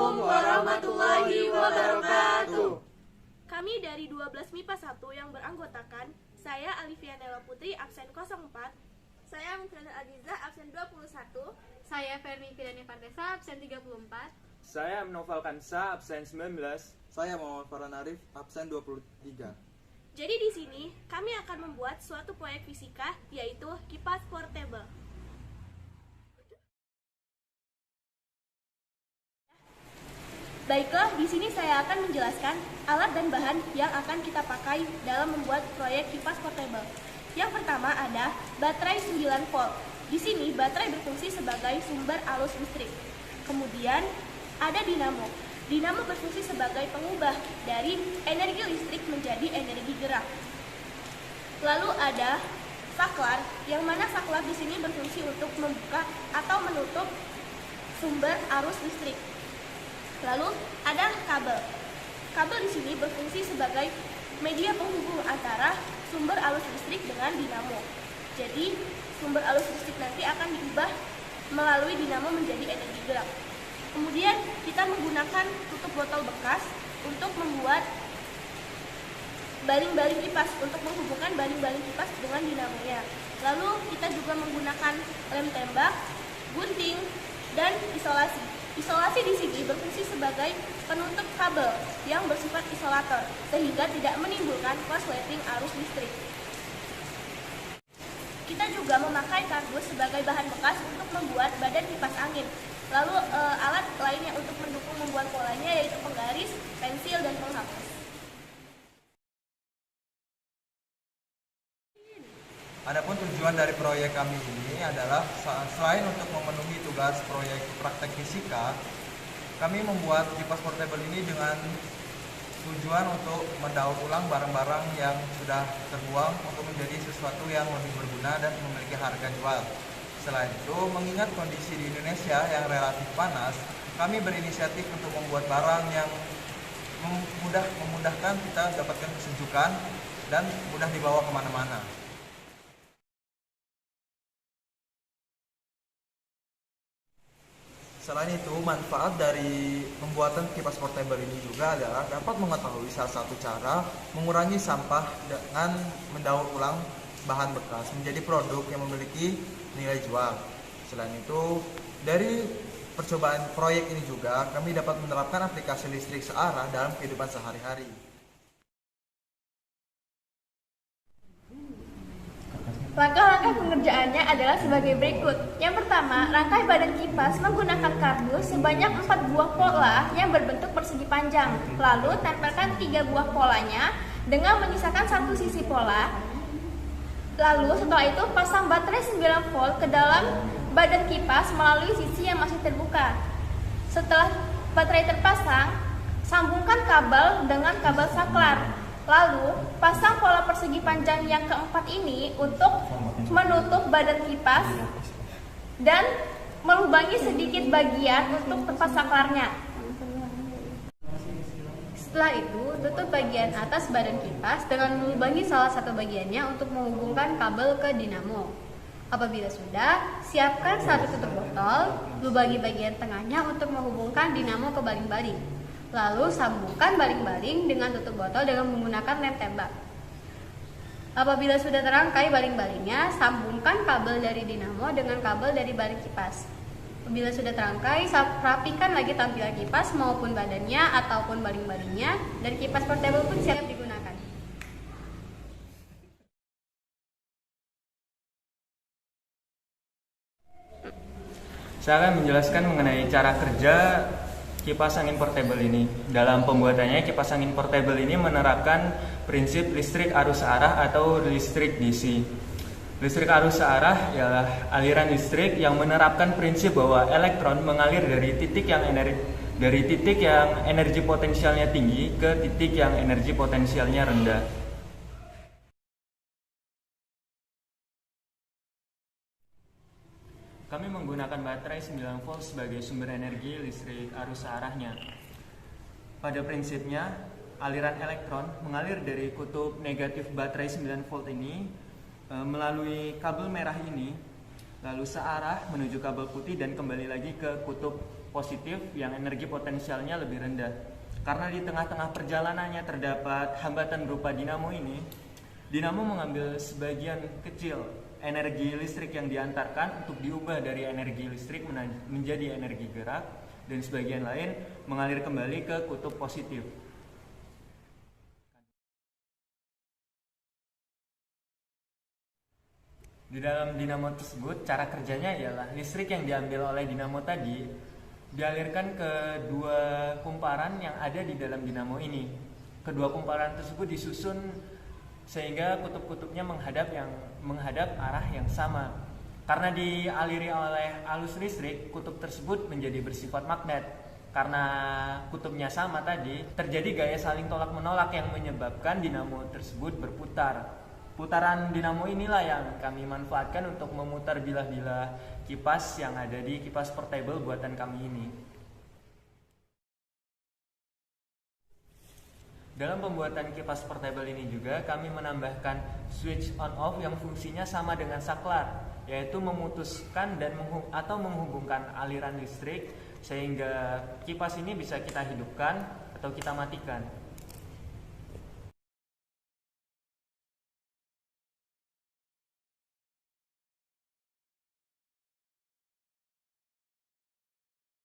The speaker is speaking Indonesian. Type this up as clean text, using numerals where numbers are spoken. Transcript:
Assalamualaikum warahmatullahi wabarakatuh. Kami dari 12 MIPA 1 yang beranggotakan saya Alivia Nela Putri absen 04, saya Mitrana Aziza absen 21, saya Fermi Fidani Fardesa absen 34, saya Noval Kansa absen 19, saya Muhammad Farhan Arif absen 23. Jadi di sini kami akan membuat suatu proyek fisika yaitu kipas portable. Baiklah, di sini saya akan menjelaskan alat dan bahan yang akan kita pakai dalam membuat proyek kipas portable. Yang pertama ada baterai 9 volt. Di sini baterai berfungsi sebagai sumber arus listrik. Kemudian ada dinamo. Dinamo berfungsi sebagai pengubah dari energi listrik menjadi energi gerak. Lalu ada saklar, yang mana saklar di sini berfungsi untuk membuka atau menutup sumber arus listrik. Lalu ada kabel. Kabel di sini berfungsi sebagai media penghubung antara sumber arus listrik dengan dinamo. Jadi sumber arus listrik nanti akan diubah melalui dinamo menjadi energi gerak. Kemudian kita menggunakan tutup botol bekas untuk membuat baling-baling kipas, untuk menghubungkan baling-baling kipas dengan dinamonya. Lalu kita juga menggunakan lem tembak, gunting, dan isolasi. Isolasi di sini berfungsi sebagai penutup kabel yang bersifat isolator, sehingga tidak menimbulkan korsleting arus listrik. Kita juga memakai kardus sebagai bahan bekas untuk membuat badan kipas angin. Lalu alat lainnya untuk mendukung membuat polanya yaitu penggaris, pensil, dan penghapus. Adapun tujuan dari proyek kami ini adalah selain untuk memenuhi tugas proyek praktek fisika, kami membuat kipas portable ini dengan tujuan untuk mendaur ulang barang-barang yang sudah terbuang untuk menjadi sesuatu yang lebih berguna dan memiliki harga jual. Selain itu, mengingat kondisi di Indonesia yang relatif panas, kami berinisiatif untuk membuat barang yang memudahkan kita dapatkan kesejukan dan mudah dibawa kemana-mana. Selain itu, manfaat dari pembuatan kipas portable ini juga adalah dapat mengetahui salah satu cara mengurangi sampah dengan mendaur ulang bahan bekas menjadi produk yang memiliki nilai jual. Selain itu, dari percobaan proyek ini juga kami dapat menerapkan aplikasi listrik searah dalam kehidupan sehari-hari. Langkah-langkah pengerjaannya adalah sebagai berikut. Yang pertama, rangkai badan kipas menggunakan kardus sebanyak 4 buah pola yang berbentuk persegi panjang. Lalu tempelkan 3 buah polanya dengan menyisakan satu sisi pola. Lalu setelah itu pasang baterai 9 volt ke dalam badan kipas melalui sisi yang masih terbuka. Setelah baterai terpasang, sambungkan kabel dengan kabel saklar. Lalu, pasang pola persegi panjang yang keempat ini untuk menutup badan kipas dan melubangi sedikit bagian untuk tempat saklarnya. Setelah itu, tutup bagian atas badan kipas dengan melubangi salah satu bagiannya untuk menghubungkan kabel ke dinamo. Apabila sudah, siapkan satu tutup botol, lubangi bagian tengahnya untuk menghubungkan dinamo ke baling-baling. Lalu sambungkan baling-baling dengan tutup botol dengan menggunakan lem tembak. Apabila sudah terangkai baling-balingnya, sambungkan kabel dari dinamo dengan kabel dari baling kipas. Apabila sudah terangkai, rapikan lagi tampilan kipas maupun badannya ataupun baling-balingnya, dan kipas portable pun siap digunakan. saya akan menjelaskan mengenai cara kerja kipas angin portable ini. Dalam pembuatannya, kipas angin portable ini menerapkan prinsip listrik arus searah atau listrik DC. Listrik arus searah ialah aliran listrik yang menerapkan prinsip bahwa elektron mengalir dari titik yang energi potensialnya tinggi ke titik yang energi potensialnya rendah. Kami menggunakan baterai 9 volt sebagai sumber energi listrik arus searahnya. Pada prinsipnya, aliran elektron mengalir dari kutub negatif baterai 9 volt ini melalui kabel merah ini lalu searah menuju kabel putih dan kembali lagi ke kutub positif yang energi potensialnya lebih rendah. Karena di tengah-tengah perjalanannya terdapat hambatan berupa dinamo ini, dinamo mengambil sebagian kecil energi listrik yang diantarkan untuk diubah dari energi listrik menjadi energi gerak, dan sebagian lain mengalir kembali ke kutub positif. Di dalam dinamo tersebut, cara kerjanya ialah listrik yang diambil oleh dinamo tadi dialirkan ke dua kumparan yang ada di dalam dinamo ini. Kedua kumparan tersebut disusun sehingga kutub-kutubnya menghadap arah yang sama. Karena dialiri oleh arus listrik, kutub tersebut menjadi bersifat magnet. Karena kutubnya sama tadi, terjadi gaya saling tolak-menolak yang menyebabkan dinamo tersebut berputar. Putaran dinamo inilah yang kami manfaatkan untuk memutar bilah-bilah kipas yang ada di kipas portable buatan kami ini. Dalam pembuatan kipas portable ini juga kami menambahkan switch on off yang fungsinya sama dengan saklar, yaitu memutuskan atau menghubungkan aliran listrik sehingga kipas ini bisa kita hidupkan atau kita matikan.